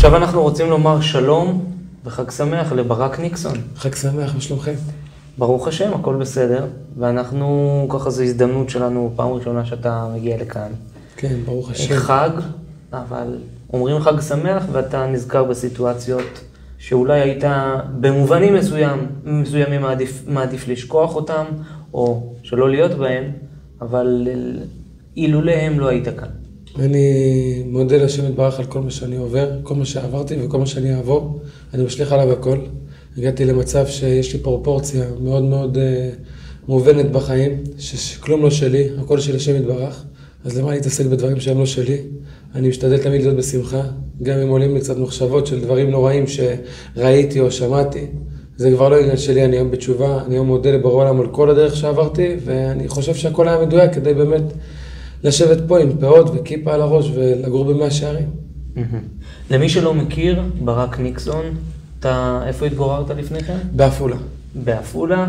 עכשיו אנחנו רוצים לומר שלום וחג שמח לברק ניקסון. חג שמח, מה שלומכם? ברוך השם, הכל בסדר, ואנחנו, ככה זו הזדמנות שלנו, פעם ראשונה שאתה מגיע לכאן. כן, ברוך השם. חג, אבל אומרים חג שמח ואתה נזכר בסיטואציות שאולי היית במובנים מסוימים מעדיף לשכוח אותם, או שלא להיות בהם, אבל אילולא הם לא היית כאן. אני מודה להשם יתברך על כל מה שאני עובר, כל מה שעברתי וכל מה שאני אעבור. אני משליך עליו הכל. הגעתי למצב שיש לי פרופורציה מאוד מאוד מובנת בחיים, שכלום לא שלי, הכל של השם יתברך. אז למה אני אתעסק בדברים שהם לא שלי? אני משתדל תמיד להיות בשמחה, גם אם עולים לי קצת מחשבות של דברים נוראים שראיתי או שמעתי. זה כבר לא עניין שלי, אני היום בתשובה, אני היום מודה לבורא עולם על כל הדרך שעברתי, ואני חושב שהכל היה מדויק כדי באמת לשבת פה עם פאות וכיפה על הראש ולגור במאה שערים. למי שלא מכיר, ברק ניקסון, איפה התגוררת לפני כן? בעפולה. בעפולה,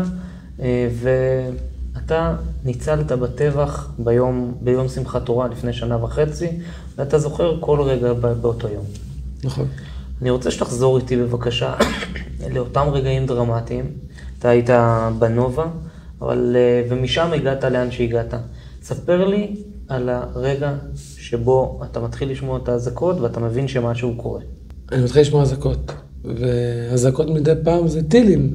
ואתה ניצלת בטבח ביום שמחת תורה לפני שנה וחצי, ואתה זוכר כל רגע באותו יום. נכון. אני רוצה שתחזור איתי בבקשה לאותם רגעים דרמטיים. אתה היית בנובה, ומשם הגעת לאן שהגעת. ספר לי על הרגע שבו אתה מתחיל לשמוע את האזעקות ואתה מבין שמשהו קורה. אני מתחיל לשמוע אזעקות, והאזעקות מדי פעם זה טילים,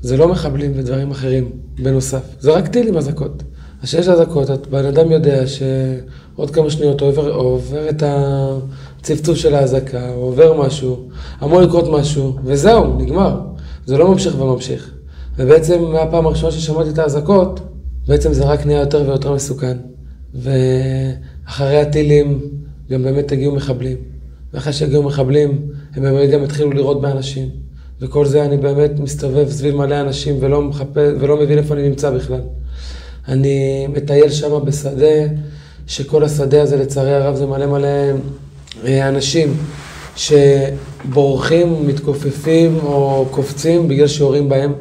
זה לא מחבלים ודברים אחרים בנוסף, זה רק טילים אזעקות. אז שיש אזעקות, בן אדם יודע שעוד כמה שניות עובר את הצפצוף של האזעקה, עובר משהו, אמור לקרות משהו, וזהו, נגמר. זה לא ממשיך וממשיך. ובעצם מהפעם הראשונה ששמעתי את האזעקות, בעצם זה רק נהיה יותר ויותר מסוכן. ואחרי הטילים גם באמת הגיעו מחבלים. ואחרי שהגיעו מחבלים, הם באמת גם התחילו לראות באנשים. וכל זה אני באמת מסתובב סביב מלא אנשים ולא מבין איפה אני נמצא בכלל. אני מטייל שם בשדה, שכל השדה הזה לצערי הרב זה מלא מלא אנשים שבורחים, מתכופפים או קופצים בגלל שיורים בהם.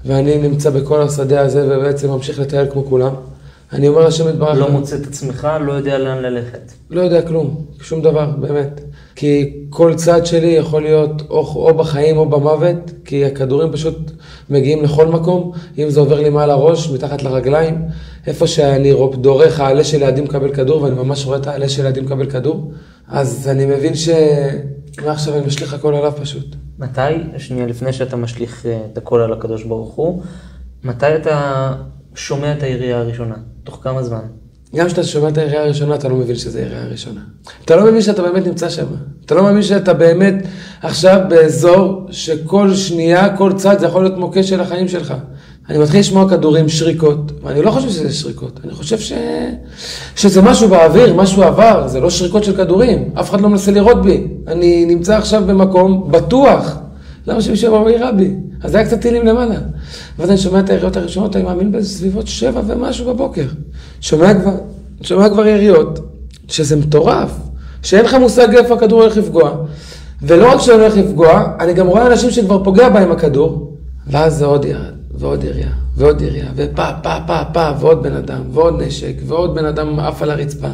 ואני נמצא בכל השדה הזה ובעצם ממשיך לטייל כמו כולם. אני אומר השם יתברך. לא מוצא את עצמך, לא יודע לאן ללכת. לא יודע כלום, שום דבר, באמת. כי כל צד שלי יכול להיות או בחיים או במוות, כי הכדורים פשוט מגיעים לכל מקום. אם זה עובר לי מעל הראש, מתחת לרגליים, איפה שאני דורך, העלה של לידי מקבל כדור, ואני ממש רואה את העלה של לידי מקבל כדור, אז אני מבין מעכשיו אני משליך הכל עליו פשוט. מתי, שנייה לפני שאתה משליך את הכל על הקדוש ברוך הוא, מתי אתה שומע את הירייה הראשונה? תוך כמה זמן? גם כשאתה שומע את הירייה הראשונה, אתה לא מבין שזה הירייה הראשונה. אתה לא מבין שאתה באמת נמצא שם. אתה לא מבין שאתה באמת עכשיו באזור שכל שנייה, כל צד, זה יכול להיות מוקש של החיים שלך. אני מתחיל לשמוע כדורים, שריקות, ואני לא חושב שזה שריקות. אני חושב שזה משהו באוויר, משהו עבר, זה לא שריקות של כדורים. אף אחד לא מנסה לראות בי. אני נמצא עכשיו במקום בטוח. למה שמישהו יירה בי? אז זה היה קצת טילים למעלה. ואז אני שומע את היריות הראשונות, אני מאמין בסביבות 7 ומשהו בבוקר. שומע כבר יריות, שזה מטורף, שאין לך מושג איפה הכדור הולך לפגוע. ולא רק שהוא הולך לפגוע, אני גם רואה אנשים שכבר פוגע בהם הכדור, ואז זה עוד ירד, ועוד יריה, ועוד יריה, ופה, ועוד בן אדם, ועוד נשק, ועוד בן אדם עף על הרצפה.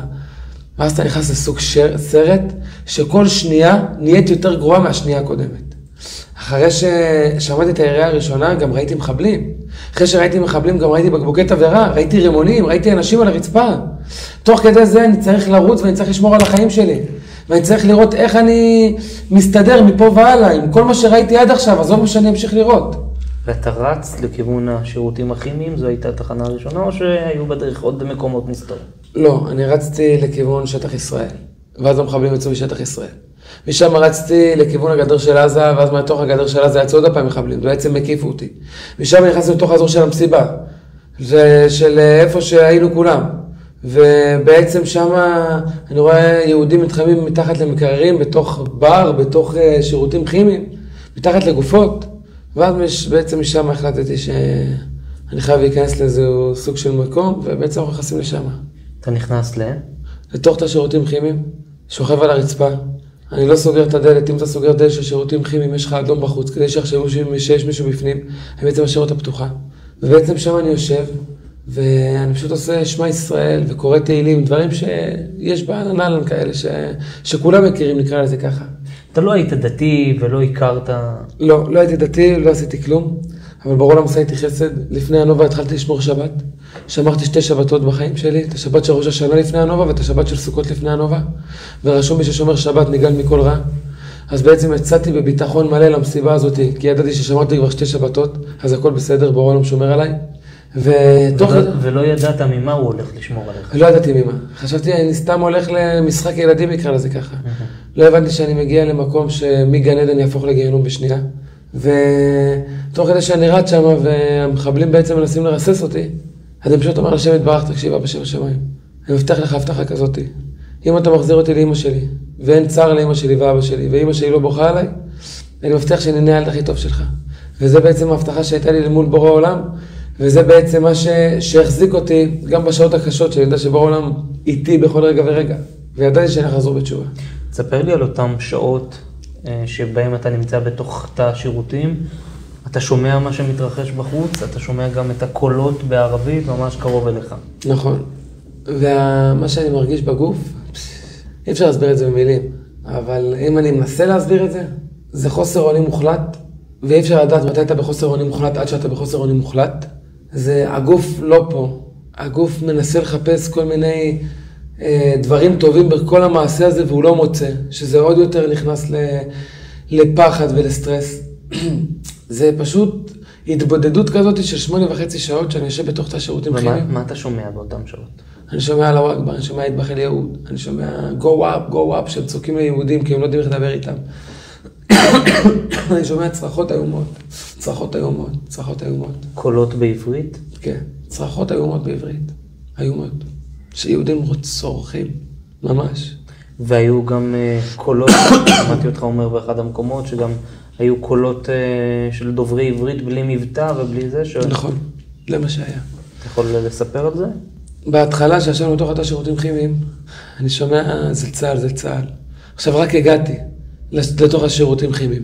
ואז אתה נכנס לסוג סרט, שכל שנייה נהיית יותר גרועה מהשנייה הקודמת. אחרי ששמעתי את הירייה הראשונה, גם ראיתי מחבלים. אחרי שראיתי מחבלים, גם ראיתי בקבוקי תבערה, ראיתי רימונים, ראיתי אנשים על הרצפה. תוך כדי זה אני צריך לרוץ ואני צריך לשמור על החיים שלי. ואני צריך לראות איך אני מסתדר מפה והלאה, עם כל מה שראיתי עד עכשיו, עזוב מה שאני אמשיך לראות. ואתה רץ לכיוון השירותים הכימיים, זו הייתה התחנה הראשונה, או שהיו בדרך עוד מקומות נסתרים? לא, אני רצתי לכיוון שטח ישראל, ואז המחבלים יצאו משטח ישראל. משם רצתי לכיוון הגדר של עזה, ואז מתוך הגדר של עזה יצאו עוד הפעם מחבלים, בעצם הקיפו אותי. משם נכנסתי לתוך האזור של המסיבה, של איפה שהיינו כולם. ובעצם שם אני רואה יהודים מתחמים מתחת למקררים, בתוך בר, בתוך שירותים כימיים, מתחת לגופות. ואז בעצם משם החלטתי שאני חייב להיכנס לאיזה סוג של מקום, ובעצם אנחנו נכנסים לשם. אתה נכנס לתוך את השירותים כימיים, שוכב על הרצפה. אני לא סוגר את הדלת, אם אתה סוגר דלת של שירותים כימיים, יש לך אדום בחוץ, כדי שיחשבו שיש מישהו בפנים, הם בעצם השירות הפתוחה. ובעצם שם אני יושב, ואני פשוט עושה שמע ישראל, וקורא תהילים, דברים שיש בענן כאלה, שכולם מכירים, נקרא לזה ככה. אתה לא היית דתי ולא הכרת... לא הייתי דתי, לא עשיתי כלום, אבל בעולם עשה איתי חסד. לפני הנובה התחלתי לשמור שבת. שמרתי 2 שבתות בחיים שלי, את השבת של ראש השנה לפני הנובה ואת השבת של סוכות לפני הנובה. ורשום מי ששומר שבת נגאל מכל רע. אז בעצם יצאתי בביטחון מלא למסיבה הזאת, כי ידעתי ששמרתי כבר 2 שבתות, אז הכל בסדר, בעולם שומר עליי. ולא ידעת ממה הוא הולך לשמור עליך. לא ידעתי ממה. חשבתי, אני סתם הולך למשחק ילדים, יקרא לזה ככה. לא הבנתי שאני מגיע למקום שמגן עדן יהפוך לגיהנום בשנייה. ותוך כדי שאני רץ שם, והמחבלים בעצם מנסים לרסס אותי, אז אני פשוט אומר לשם יתברך, תקשיב אבא שבשמיים. אני מבטיח לך הבטחה כזאת. אם אתה מחזיר אותי לאמא שלי, ואין צער לאמא שלי ואבא שלי, ואמא שלי לא בוכה עליי, אני מבטיח שאני נהיה הילד הכי טוב שלך. וזה בעצם ההבטחה שהייתה לי למול בורא העולם, וזה בעצם מה שהחזיק אותי, גם בשעות הקשות, שאני יודע שבורא העולם איתי בכל רגע ורגע, וידעתי שאני אחזור בתשובה. תספר לי על אותם שעות שבהם אתה נמצא בתוך תא השירותים, אתה שומע מה שמתרחש בחוץ, אתה שומע גם את הקולות בערבית ממש קרוב אליך. נכון. ומה שאני מרגיש בגוף, אי אפשר להסביר את זה במילים, אבל אם אני מנסה להסביר את זה, זה חוסר אונים מוחלט, ואי אפשר לדעת מתי אתה בחוסר אונים מוחלט עד שאתה בחוסר אונים מוחלט. זה הגוף לא פה, הגוף מנסה לחפש כל מיני דברים טובים בכל המעשה הזה והוא לא מוצא, שזה עוד יותר נכנס לפחד ולסטרס. זה פשוט התבודדות כזאת של 8.5 שעות שאני יושב בתוך תא שירותים כימיים. ומה אתה שומע באותם שעות? אני שומע על הוואקבר, אני שומע יתבח אל יהוד, אני שומע go up שהם צועקים ליהודים כי הם לא יודעים איך לדבר איתם. אני שומע צרחות איומות. קולות בעברית? כן, צרחות איומות בעברית. איומות. שיהודים צורכים, ממש. והיו גם קולות, שמעתי אותך אומר באחד המקומות, שגם היו קולות של דוברי עברית בלי מבטא ובלי זה. נכון, זה מה שהיה. אתה יכול לספר על זה? בהתחלה שישבנו בתוך תא שירותים כימיים, אני שומע זה צה"ל. עכשיו רק הגעתי לתוך השירותים כימיים.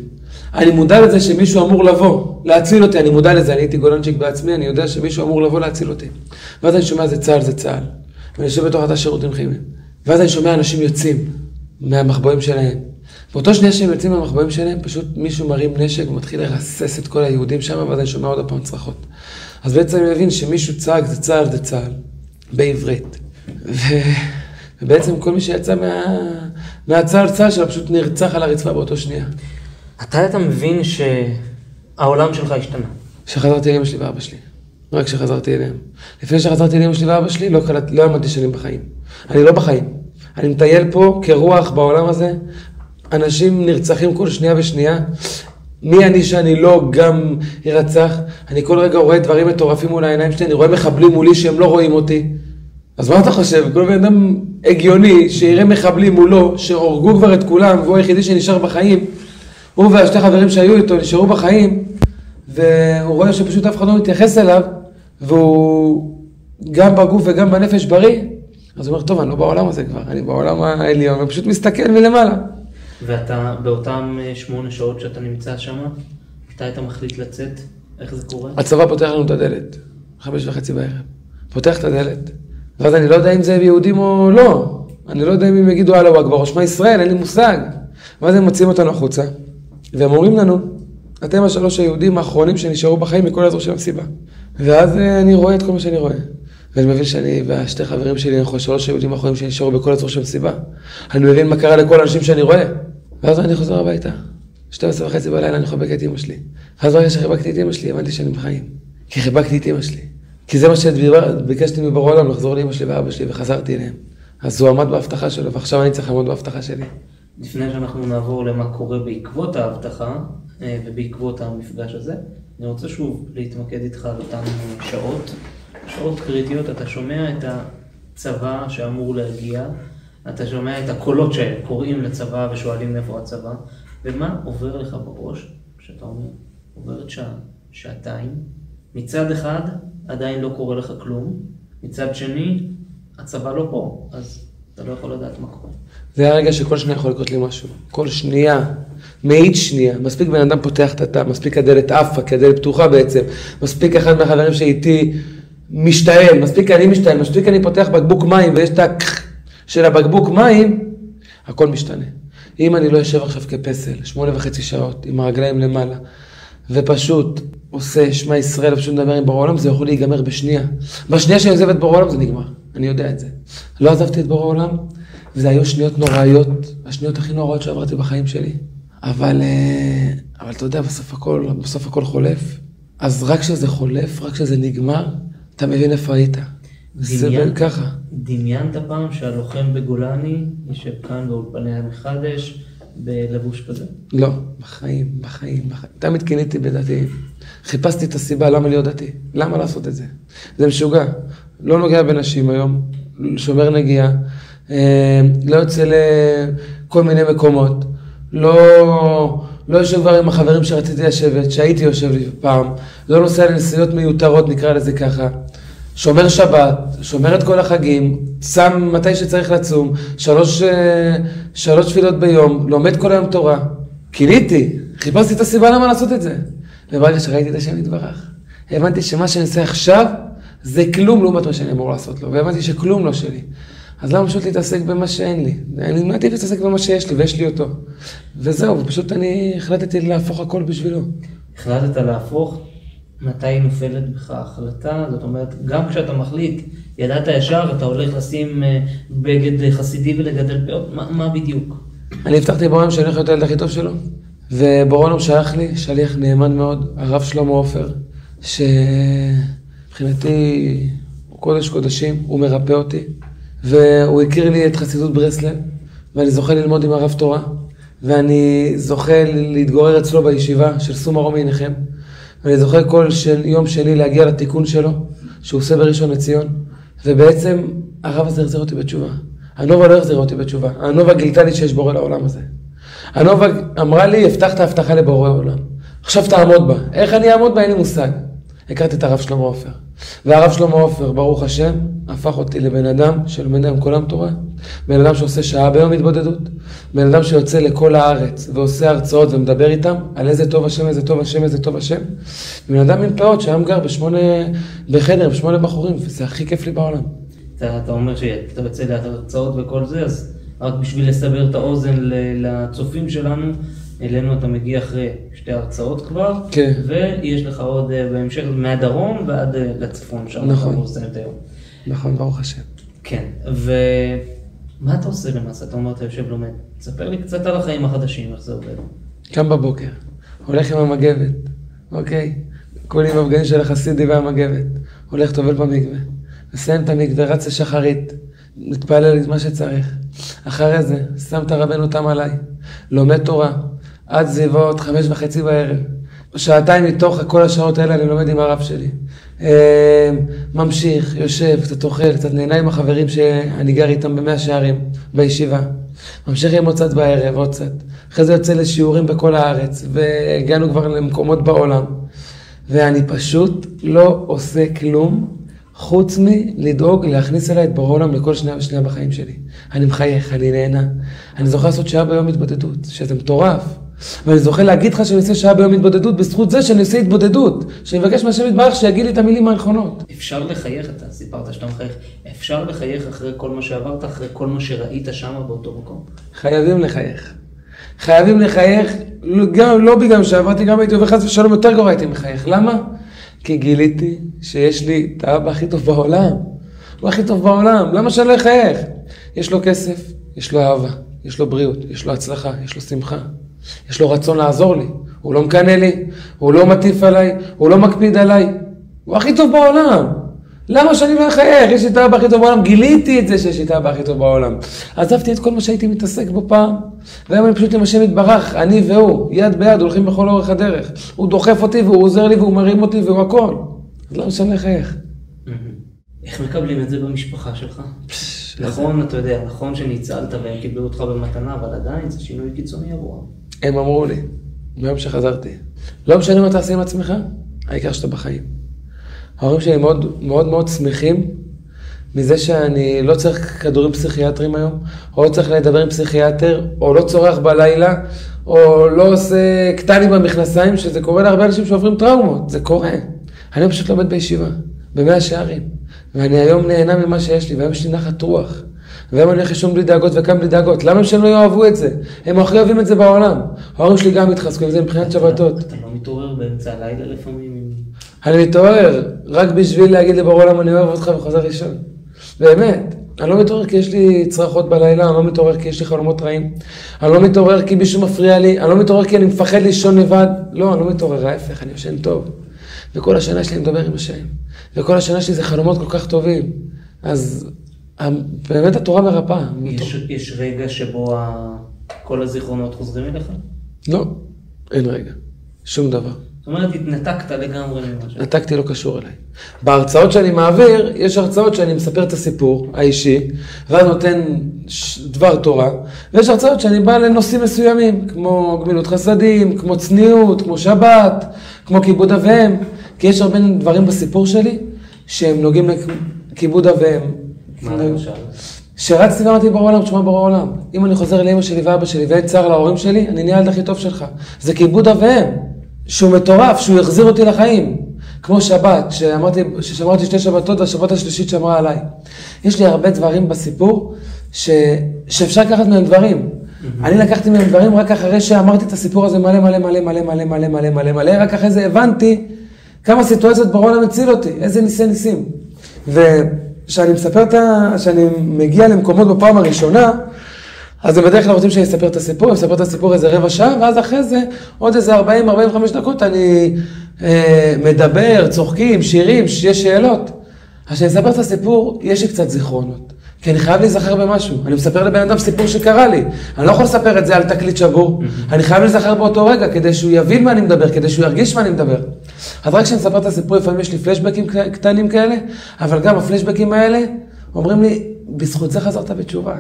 אני מודע לזה שמישהו אמור לבוא, להציל אותי, אני מודע לזה, אני הייתי גולנצ'יק בעצמי, אני יודע שמישהו אמור לבוא להציל אותי. ואז אני שומע זה צה"ל. ואני יושב בתוך תא שירותים כימיים. ואז אני שומע אנשים יוצאים מהמחבואים שלהם. באותו שנייה שהם יוצאים מהמחבואים שלהם, פשוט מישהו מרים נשק ומתחיל לרסס את כל היהודים שם, ואז אני שומע עוד פעם צרחות. אז בעצם אני מבין שמישהו צעק זה צה"ל, בעברית. ובעצם כל מי שיצא מהצה"ל שלה פשוט נרצח על הרצפה באותו שנייה. אתה מבין שהעולם שלך השתנה? שחזרתי לאמא שלי ואבא שלי. רק שחזרתי אליהם. לפני שחזרתי לאמא שלי ואבא שלי, לא עמדתי שנים בחיים. אני לא בחיים. אני מטייל פה כרוח בעולם הזה. אנשים נרצחים כל שנייה ושנייה. מי אני שאני לא גם ירצח? אני כל רגע רואה דברים מטורפים מול העיניים שלי, אני רואה מחבלים מולי שהם לא רואים אותי. אז מה אתה חושב? כל בן אדם הגיוני שיראה מחבלים מולו, שהורגו כבר את כולם, והוא היחידי שנשאר בחיים. הוא והשתי חברים שהיו איתו נשארו בחיים, והוא רואה שפשוט אף אחד לא מתייחס אליו, והוא גם בגוף וגם בנפש בריא. אז הוא אומר, טוב, אני לא בעולם הזה כבר, אני בעולם העליון, ופשוט מסתכל מלמעלה. ואתה באותם 8 שעות שאתה נמצא שם, מתי אתה מחליט לצאת? איך זה קורה? הצבא פותח לנו את הדלת, 5:30 בערב. פותח את הדלת. ואז אני לא יודע אם זה יהודים או לא. אני לא יודע אם הם יגידו אללה אכבר או שמע ישראל, אין לי מושג. ואז הם מוציאים אותנו החוצה, והם אומרים לנו, אתם 3 היהודים האחרונים שנשארו בחיים מכל האזור של המסיבה. ואז אני רואה את כל מה שאני רואה. ואני מבין שאני והשתי חברים שלי, אנחנו 3 היהודים האחרונים שנשארו בכל האזור של המסיבה. אני מבין מה קרה לכל האנשים שאני רואה. ואז אני חוזר הביתה. 12:30 בלילה אני חבק את אמא שלי. ואז ברגע שחיבקתי את אמא שלי, הבנתי שאני בחיים. כי חיבקתי את אמא שלי. כי זה מה שביקשתי מבורא העולם, לחזור לאמא שלי ואבא שלי, וחזרתי אליהם. אז הוא עמד בהבטחה שלו, ועכשיו אני צריך לעמוד בהבטחה שלי. לפני שאנחנו נעבור למה קורה בעקבות ההבטחה, ובעקבות המפגש הזה, אני רוצה שוב להתמקד איתך על אותן שעות קריטיות. אתה שומע את הצבא שאמור להגיע, אתה שומע את הקולות שקוראים לצבא ושואלים איפה הצבא, ומה עובר לך בראש, שאתה אומר, עוברת שעה, שעתיים, מצד אחד עדיין לא קורה לך כלום, מצד שני הצבא לא פה, אז אתה לא יכול לדעת מה קורה. זה הרגע שכל שנייה יכול לקרות לי משהו. כל שנייה, מאית שנייה. מספיק בן אדם פותח את התא, מספיק הדלת עפה, כי הדלת פתוחה בעצם. מספיק אחד מהחברים שאיתי משתעל, מספיק אני משתעל, מספיק אני פותח בקבוק מים, ויש את של הבקבוק מים, הכל משתנה. אם אני לא יושב עכשיו כפסל, 8.5 שעות, עם הרגליים למעלה, ופשוט עושה שמע ישראל, ופשוט מדבר עם בורא עולם, זה יכול להיגמר בשנייה. בשנייה שאני עוזב את בורא עולם, זה נגמר. אני יודע את זה. לא עזבתי את בורא עולם, וזה היו שניות נוראיות, השניות הכי נוראות שעברתי בחיים שלי. אבל אתה יודע, בסוף הכל חולף. אז רק כשזה חולף, רק כשזה נגמר, אתה מבין איפה היית. זה ככה. דמיינת פעם שהלוחם בגולני יושב כאן באולפני המחדש בלבוש כזה? לא, בחיים. תמיד קיניתי בדעתי. חיפשתי את הסיבה למה להיות דתי. למה לעשות את זה? זה משוגע. לא נוגע בנשים היום, שומר נגיעה, לא יוצא לכל מיני מקומות, לא יושב כבר עם החברים שרציתי לשבת, שהייתי יושב לי פעם, לא נוסע לנסיעות מיותרות, נקרא לזה ככה. שומר שבת, שומר את כל החגים, שם מתי שצריך לצום, 3 תפילות ביום, לומד כל היום תורה. קיניתי, חיפשתי את הסיבה למה לעשות את זה. וברגע שראיתי את השם יתברך, הבנתי שמה שאני עושה עכשיו, זה כלום לעומת מה שאני אמור לעשות לו, והבנתי שכלום לא שלי. אז למה פשוט להתעסק במה שאין לי? אני מעדיף להתעסק במה שיש לי, ויש לי אותו. וזהו, ופשוט אני החלטתי להפוך הכל בשבילו. החלטת להפוך? מתי נופלת בך ההחלטה? זאת אומרת, גם כשאתה מחליט, ידעת ישר, אתה הולך לשים בגד חסידי ולגדל פאות, מה בדיוק? אני הבטחתי בורם שאני הולך להיות הילד הכי טוב שלו, ובורם שלח לי, שליח נאמן מאוד, הרב שלמה עופר, מבחינתי הוא קודש קודשים, הוא מרפא אותי, והוא הכיר לי את חסידות ברסלב, ואני זוכה ללמוד עם הרב תורה, ואני זוכה להתגורר אצלו בישיבה של סום הרום עיניכם, ואני זוכה כל יום שני להגיע לתיקון שלו, שהוא עושה בראשון לציון, ובעצם הרב הזה החזיר אותי בתשובה. הנובה לא החזיר אותי בתשובה, הנובה גילתה לי שיש בורא לעולם הזה. הנובה אמרה לי, הבטחת הבטחה לבורא העולם. עכשיו תעמוד בה. איך אני אעמוד בה? אין לי מושג. הכרתי את הרב שלמה עופר. והרב שלמה עופר, ברוך השם, הפך אותי לבן אדם שלומד היום כל תורה. בן אדם שעושה שעה ביום התבודדות. בן אדם שיוצא לכל הארץ ועושה הרצאות ומדבר איתם על איזה טוב השם, איזה טוב השם, איזה טוב השם. בן אדם עם פאות שהיום גר בחדר עם 8 בחורים, וזה הכי כיף לי בעולם. אתה אומר שאתה יוצא להרצאות וכל זה, אז רק בשביל לסבר את האוזן לצופים שלנו, אלינו אתה מגיע אחרי 2 הרצאות כבר, כן. ויש לך עוד בהמשך מהדרום ועד לצפון שם. נכון. אתה היום. נכון, ברוך השם. כן, ומה אתה עושה למעשה? אתה אומר, אתה יושב לומד. תספר לי קצת על החיים החדשים, איך זה עובד. קם בבוקר, הולך עם המגבת, אוקיי? כולי עם המגנים של החסידי והמגבת, הולך טובל במקווה, מסיים את המקווה, רץ לשחרית, מתפלל את מה שצריך. אחרי זה, שם את הרבנו תם עליי, לומד תורה, עד זיבות 5:30 בערב. 2 מתוך כל השעות האלה אני לומד עם הרב שלי. ממשיך, יושב, קצת אוכל, קצת נהנה עם החברים שאני גר איתם במאה שערים, בישיבה. ממשיך עם עוד קצת בערב, עוד קצת. אחרי זה יוצא לשיעורים בכל הארץ, והגענו כבר למקומות בעולם. ואני פשוט לא עושה כלום, חוץ מלדאוג להכניס אליי את בורא עולם לכל שנייה בחיים שלי. אני מחייך, אני נהנה. אני זוכה לעשות שעה ביום התבודדות, שזה מטורף. ואני זוכה להגיד לך שאני עושה שעה ביום התבודדות, בזכות זה שאני עושה התבודדות, שאני מבקש מהשם יתברך שיגיד לי את המילים הנכונות. אפשר לחייך, אתה סיפרת שאתה מחייך, אפשר לחייך אחרי כל מה שעברת, אחרי כל מה שראית שם באותו מקום? חייבים לחייך. חייבים לחייך, גם, לא בגלל שעברתי, גם הייתי עובר חס ושלום יותר גרוע הייתי מחייך. למה? כי גיליתי שיש לי את האבא הכי טוב בעולם. הוא הכי טוב בעולם, למה שאני לא אחייך? יש לו כסף, יש לו אהבה, יש לו בריאות, יש לו הצלחה, יש לו שמחה. יש לו רצון לעזור לי, הוא לא מקנה לי, הוא לא מטיף עליי, הוא לא מקפיד עליי, הוא הכי טוב בעולם. למה שאני לא אחייך? יש לי את האבא הכי טוב בעולם, גיליתי את זה שיש לי את האבא הכי טוב בעולם. עזבתי את כל מה שהייתי מתעסק בו פעם, והיום אני פשוט עם השם יתברך, אני והוא, יד ביד, הולכים בכל אורך הדרך. הוא דוחף אותי והוא עוזר לי והוא מרים אותי והוא הכל. אז למה שאני לא אחייך? איך מקבלים את זה במשפחה שלך? נכון, אתה יודע, נכון שניצלת והם קיבלו אותך במתנה, אבל עדיין זה שינוי קיצוני עבורם. הם אמרו לי, ביום שחזרתי, לא משנה מה תעשה עם עצמך, העיקר שאתה בחיים. ההורים שלי מאוד מאוד מאוד שמחים מזה שאני לא צריך כדורים פסיכיאטרים היום, או לא צריך לדבר עם פסיכיאטר, או לא צורח בלילה, או לא עושה קטני במכנסיים, שזה קורה להרבה אנשים שעוברים טראומות, זה קורה. אני פשוט לומד בישיבה, במאה שערים, ואני היום נהנה ממה שיש לי, והיום יש לי נחת רוח. והיום אני הולך לישון בלי דאגות וקם בלי דאגות. למה שהם לא יאהבו את זה? הם הכי אוהבים את זה בעולם. ההורים שלי גם מתחזקו עם זה מבחינת שבתות. אתה לא מתעורר באמצע הלילה לפעמים? אני מתעורר רק בשביל להגיד לבורא עולם אני אוהב אותך וחוזר לישון. באמת. אני לא מתעורר כי יש לי צרחות בלילה, אני לא מתעורר כי יש לי חלומות רעים, אני לא מתעורר כי מישהו מפריע לי, אני לא מתעורר כי אני מפחד לישון לבד. לא, אני לא מתעורר, ההפך, אני ישן טוב. וכל השנה שלי אני מדבר עם השם. וכל השנה שלי זה חלומות כל כך טובים. אז באמת התורה מרפאה. יש רגע שבו כל הזיכרונות חוזרים אליך? לא, אין רגע. שום דבר. זאת אומרת, התנתקת לגמרי ממשהו. נתקתי לא קשור אליי. בהרצאות שאני מעביר, יש הרצאות שאני מספר את הסיפור האישי, ואז נותן דבר תורה, ויש הרצאות שאני בא לנושאים מסוימים, כמו גמילות חסדים, כמו צניעות, כמו שבת, כמו כיבוד אביהם, כי יש הרבה דברים בסיפור שלי, שהם נוגעים לכיבוד אביהם. מה למשל? שרצתי ואמרתי ברור עולם, תשמע ברור עולם. אם אני חוזר לאמא שלי ואבא שלי ואין צער להורים שלי, אני נהיה הילד הכי טוב שלך. זה כיבוד אביהם. שהוא מטורף, שהוא יחזיר אותי לחיים. כמו שבת, ששמרתי 2 שבתות והשבת השלישית שמרה עליי. יש לי הרבה דברים בסיפור שאפשר לקחת מהם דברים. אני לקחתי מהם דברים רק אחרי שאמרתי את הסיפור הזה מלא מלא מלא מלא מלא מלא מלא מלא מלא, רק אחרי זה הבנתי כמה סיטואציות ברונה מציל אותי, איזה ניסים. וכשאני שאני מגיע למקומות בפעם הראשונה, אז הם בדרך כלל רוצים שאני אספר את הסיפור, אני אספר את הסיפור איזה רבע שעה, ואז אחרי זה, עוד איזה 40-45 דקות, אני מדבר, צוחקים, שירים, יש שאלות. אז כשאני אספר את הסיפור, יש לי קצת זיכרונות. כי אני חייב להיזכר במשהו. אני מספר לבן אדם סיפור שקרה לי. אני לא יכול לספר את זה על תקליט שבור. אני חייב להיזכר באותו רגע, כדי שהוא יבין מה אני מדבר, כדי שהוא ירגיש מה אני מדבר. אז רק כשאני אספר את הסיפור, לפעמים יש לי פלשבקים קטנים כאלה, אבל גם הפלשבקים האלה, אומרים לי, בזכות זה חזרת בתשובה.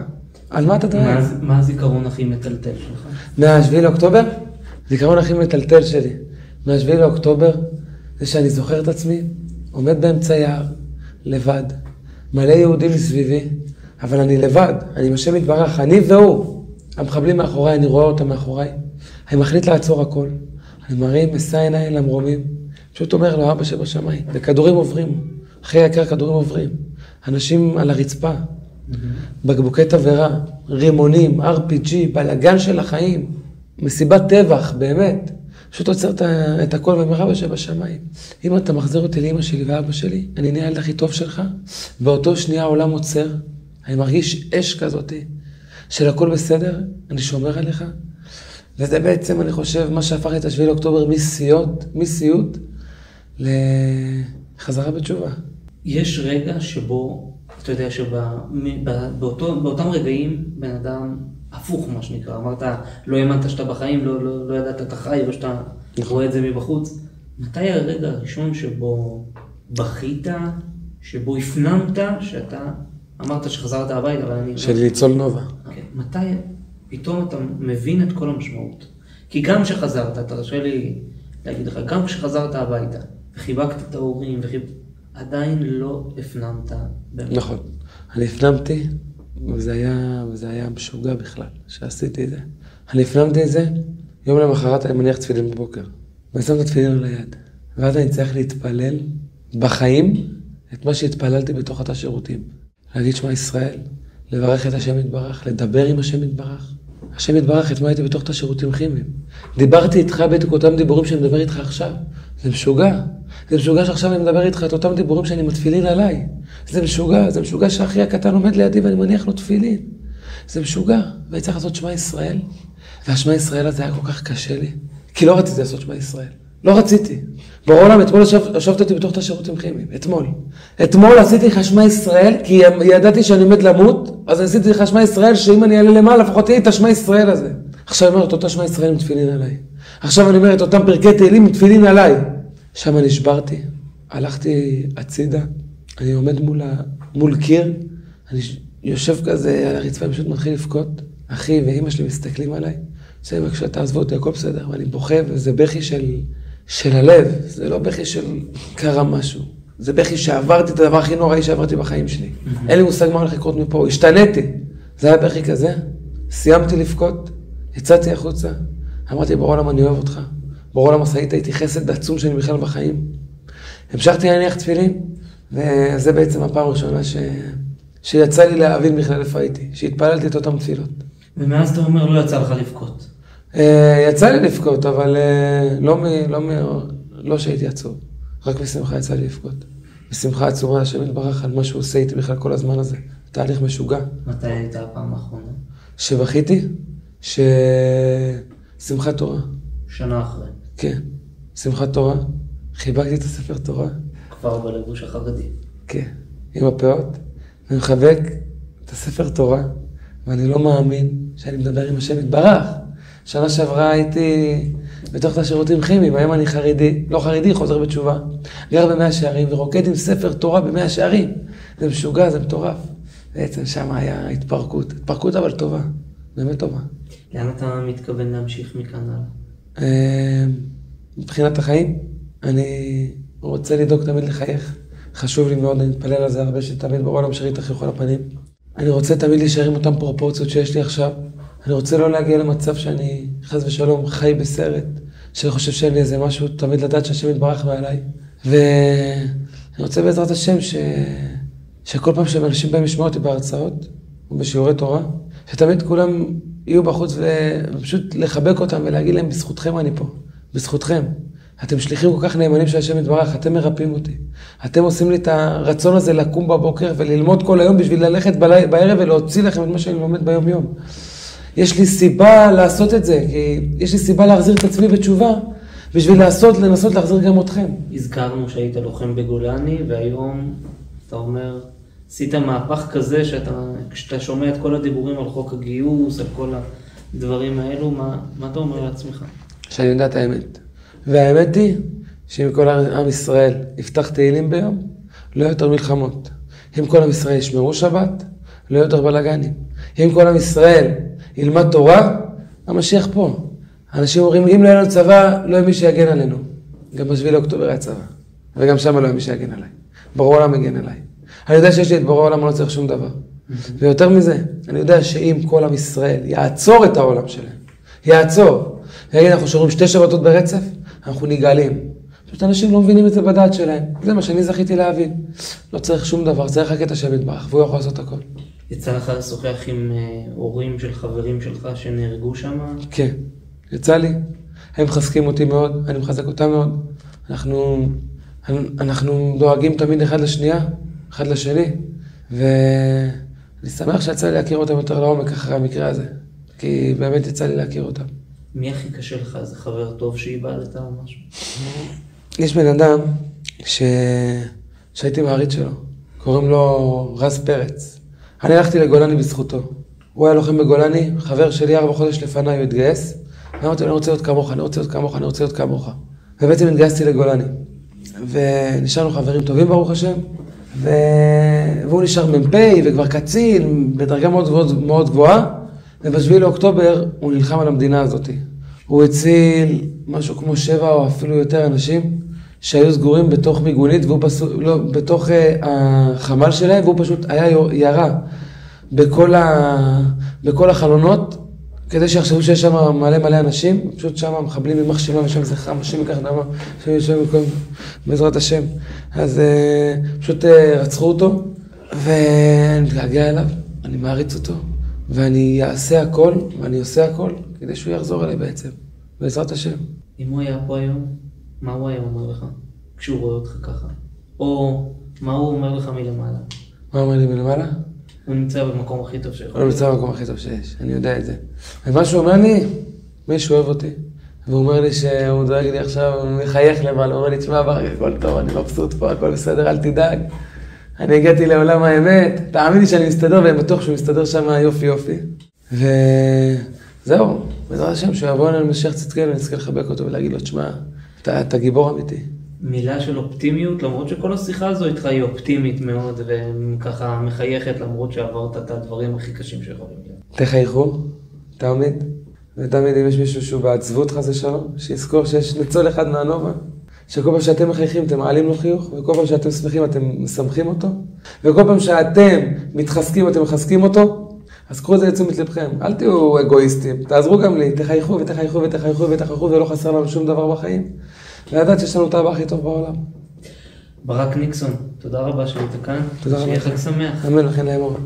על מה אתה דואג? מה הזיכרון הכי מטלטל שלך? מה-7 לאוקטובר? הזיכרון הכי מטלטל שלי. מה-7 לאוקטובר זה שאני זוכר את עצמי, עומד באמצע יער, לבד. מלא יהודים מסביבי, אבל אני לבד. אני עם השם יתברך, אני והוא. המחבלים מאחוריי, אני רואה אותם מאחוריי. אני מחליט לעצור הכל. אני מרים, מסע עיניים למרומים. פשוט אומר לו, אבא שבשמיים. וכדורים עוברים. אחרי יקר כדורים עוברים. אנשים על הרצפה. בקבוקי תבערה, רימונים, RPG, בלגן של החיים, מסיבת טבח, באמת. פשוט עוצר את הכל ואומר אבא שבשמיים. אם אתה מחזיר אותי לאמא שלי ואבא שלי, אני נהיה הילד הכי טוב שלך, באותו שנייה העולם עוצר, אני מרגיש אש כזאת, של הכל בסדר, אני שומר עליך, וזה בעצם, אני חושב, מה שהפך את 7 לאוקטובר מסיוט לחזרה בתשובה. יש רגע שבו, אתה יודע שבאותם רגעים בן אדם הפוך מה שנקרא, אמרת לא האמנת שאתה בחיים, לא ידעת אתה חי או שאתה רואה את זה מבחוץ. מתי הרגע הראשון שבו בכית, שבו הפנמת שאתה אמרת שחזרת הביתה, אבל אני... של ניצול נובה. מתי פתאום אתה מבין את כל המשמעות? כי גם שחזרת, אתה רשאי לי להגיד לך, גם כשחזרת הביתה וחיבקת את ההורים עדיין לא הפנמת באמת. נכון. אני הפנמתי, וזה היה משוגע בכלל, שעשיתי את זה. אני הפנמתי את זה, יום למחרת אני מניח תפילין בבוקר. ואני שם את התפילין על היד. ואז אני צריך להתפלל בחיים את מה שהתפללתי בתוך התא שירותים. להגיד שמע ישראל, לברך את השם יתברך, לדבר עם השם יתברך. השם יתברך, את מה הייתי בתוך תא שירותים כימיים. דיברתי איתך בדיוק אותם דיבורים שאני מדבר איתך עכשיו. זה משוגע. זה משוגע שעכשיו אני מדבר איתך את אותם דיבורים שאני מתפילין עליי. זה משוגע שהאחי הקטן עומד לידי ואני מניח לו תפילין. זה משוגע. והייתי צריך לעשות שמע ישראל. והשמע ישראל הזה היה כל כך קשה לי. כי לא רציתי לעשות שמע ישראל. לא רציתי. בעולם, אתמול ישבת אותי בתוך תא שירותים כימיים. אתמול עשיתי לך שמע ישראל, כי ידעתי שאני עומד למות, אז עשיתי לך שמע ישראל, שאם אני אעלה למעלה, לפחות יהיה את השמע ישראל הזה. עכשיו אני אומר את אותה שמע ישראל עם תפילין עליי. עכשיו אני אומר את אותם פרקי תהילים עם תפילין עליי. שם נשברתי, הלכתי הצידה, אני עומד מול קיר, אני יושב כזה על הרצפה, אני פשוט מתחיל לבכות. אחי ואמא שלי מסתכלים עליי, זה בבקשה תעזבו אותי, הכל בסדר, ואני בוכה, וזה בכי של הלב, זה לא בכי של קרה משהו. זה בכי שעברתי את הדבר הכי נוראי שעברתי בחיים שלי. אין לי מושג מה הולך לקרות מפה, השתניתי. זה היה בכי כזה, סיימתי לבכות, יצאתי החוצה, אמרתי בעולם אני אוהב אותך, בעולם עשית איתי חסד עצום שאני בכלל בחיים. המשכתי להניח תפילין, וזה בעצם הפעם הראשונה שיצא לי להבין בכלל איפה הייתי, שהתפללתי את אותם תפילות. ומאז אתה אומר לא יצא לך לבכות. יצא לי לבכות, אבל לא שהייתי עצוב. רק בשמחה יצא לי לבכות. בשמחה עצומה השם יתברך על מה שהוא עושה איתי בכלל כל הזמן הזה. תהליך משוגע. מתי הייתה הפעם האחרונה? שבכיתי, שמחת תורה. שנה אחרי. כן, שמחת תורה. חיבקתי את הספר תורה. כבר בלבוש החרדי. כן, עם הפאות. אני מחבק את הספר תורה, ואני לא מאמין שאני מדבר עם השם יתברך. שנה שעברה הייתי בתוך השירותים כימיים, היום אני חרדי, לא חרדי, חוזר בתשובה. גר במאה שערים ורוקד עם ספר תורה במאה שערים. זה משוגע, זה מטורף. בעצם שם היה התפרקות אבל טובה, באמת טובה. לאן אתה מתכוון להמשיך מכאן הלאה? מבחינת החיים, אני רוצה לדאוג תמיד לחייך. חשוב לי מאוד, אני מתפלל על זה הרבה, שתמיד בעולם שרי את החיוך על הפנים. אני רוצה תמיד להישאר עם אותן פרופורציות שיש לי עכשיו. אני רוצה לא להגיע למצב שאני, חס ושלום, חי בסרט, שאני חושב שאין לי איזה משהו, תמיד לדעת שהשם יתברך מעליי. ואני רוצה בעזרת השם שכל פעם שאנשים באים לשמוע אותי בהרצאות, או בשיעורי תורה, שתמיד כולם יהיו בחוץ ופשוט לחבק אותם ולהגיד להם, בזכותכם אני פה, בזכותכם. אתם שליחים כל כך נאמנים של השם יתברך, אתם מרפאים אותי. אתם עושים לי את הרצון הזה לקום בבוקר וללמוד כל היום בשביל ללכת בערב ולהוציא לכם את מה שאני לומד ביום יום. יש לי סיבה לעשות את זה, כי יש לי סיבה להחזיר את עצמי בתשובה, בשביל לנסות להחזיר גם אתכם. הזכרנו שהיית לוחם בגולני, והיום אתה אומר, עשית מהפך כזה כשאתה שומע את כל הדיבורים על חוק הגיוס, על כל הדברים האלו, מה אתה אומר לעצמך? שאני יודע את האמת. והאמת היא שאם כל עם ישראל יפתח תהילים ביום, לא יותר מלחמות. אם כל עם ישראל ישמרו שבת, לא יותר בלגנים. אם כל עם ישראל ילמד תורה, המשיח פה. אנשים אומרים, אם לא יהיה לנו צבא, לא יהיה מי שיגן עלינו. גם ב7 לאוקטובר היה צבא. וגם שם לא יהיה מי שיגן עליי. ברור העולם יגן עליי. אני יודע שיש לי את ברור העולם, אני לא צריך שום דבר. ויותר מזה, אני יודע שאם כל עם ישראל יעצור את העולם שלהם, יעצור, ויגיד, אנחנו שומרים 2 שבתות ברצף, אנחנו נגאלים. פשוט אנשים לא מבינים את זה בדעת שלהם. זה מה שאני זכיתי להבין. לא צריך שום דבר, צריך רק את השם יתברך, והוא יכול לעשות הכל. יצא לך לשוחח עם הורים של חברים שלך שנהרגו שם? כן, יצא לי. הם מחזקים אותי מאוד, אני מחזק אותם מאוד. אנחנו דואגים תמיד אחד לשנייה, אחד לשני, ואני שמח שיצא לי להכיר אותם יותר לעומק אחרי המקרה הזה, כי באמת יצא לי להכיר אותם. מי הכי קשה לך? זה חבר טוב שאיבדת או משהו? יש בן אדם שהייתי מעריץ שלו, קוראים לו רז פרץ. אני הלכתי לגולני בזכותו. הוא היה לוחם בגולני, חבר שלי 4 חודש לפניי, הוא התגייס. ואמרתי לו, אני רוצה להיות כמוך, אני רוצה להיות כמוך, אני רוצה להיות כמוך. ובעצם התגייסתי לגולני. ונשארנו חברים טובים ברוך השם. והוא נשאר מ"פ וכבר קצין בדרגה מאוד גבוהה. וב7 לאוקטובר הוא נלחם על המדינה הזאת. הוא הציל משהו כמו 7 או אפילו יותר אנשים שהיו סגורים בתוך מיגונית, בתוך החמ"ל שלהם, והוא פשוט היה ירה בכל החלונות, כדי שיחשבו שיש שם מלא אנשים, פשוט שם מחבלים ממח שימה ושם זה חם, השם ייקח דמה, השם יושב מקום בעזרת השם. אז פשוט רצחו אותו, ואני מתגעגע אליו, אני מעריץ אותו, ואני אעשה הכל, ואני עושה הכל, כדי שהוא יחזור אליי בעצם, בעזרת השם. אם הוא היה פה היום, מה הוא היה אומר לך כשהוא רואה אותך ככה? או מה הוא אומר לך מלמעלה? מה אומר לי מלמעלה? הוא נמצא במקום הכי טוב שיכול. הוא נמצא במקום הכי טוב שיש, אני יודע את זה. ומה שהוא אומר לי, מישהו אוהב אותי. והוא אומר לי שהוא דואג לי עכשיו, הוא מחייך למעלה, הוא אומר לי, תשמע, ברק, הכל טוב, אני מבסוט פה, הכל בסדר, אל תדאג. אני הגעתי לעולם האמת, תאמין לי שאני מסתדר, והם בטוח שהוא מסתדר שם יופי. וזהו, בעזרת השם, שהוא יבוא אלינו משיח צדקנו, ונזכה לחבק אותו ולהגיד לו, תשמע, אתה גיבור אמיתי. מילה של אופטימיות, למרות שכל השיחה הזו איתך היא אופטימית מאוד, וככה מחייכת, למרות שעברת את הדברים הכי קשים שיכולים להיות. תחייכו, תמיד, ותמיד אם יש מישהו שהוא בעצבות חס ושלום, שיזכור שיש ניצול אחד מהנובה, שכל פעם שאתם מחייכים אתם מעלים לו חיוך, וכל פעם שאתם שמחים אתם משמחים אותו, וכל פעם שאתם מתחזקים אתם מחזקים אותו, אז קחו את זה לתשומת לבכם, אל תהיו אגואיסטים, תעזרו גם לי, תחייכו ותחייכו ותחייכו ותחייכו, ולא חסר לנו שום דבר בחיים, ולדעת שיש לנו את האבא הכי טוב בעולם. ברק ניקסון, תודה רבה שהיית כאן. תודה רבה. שיהיה חג שמח. אמן לכן לאמור.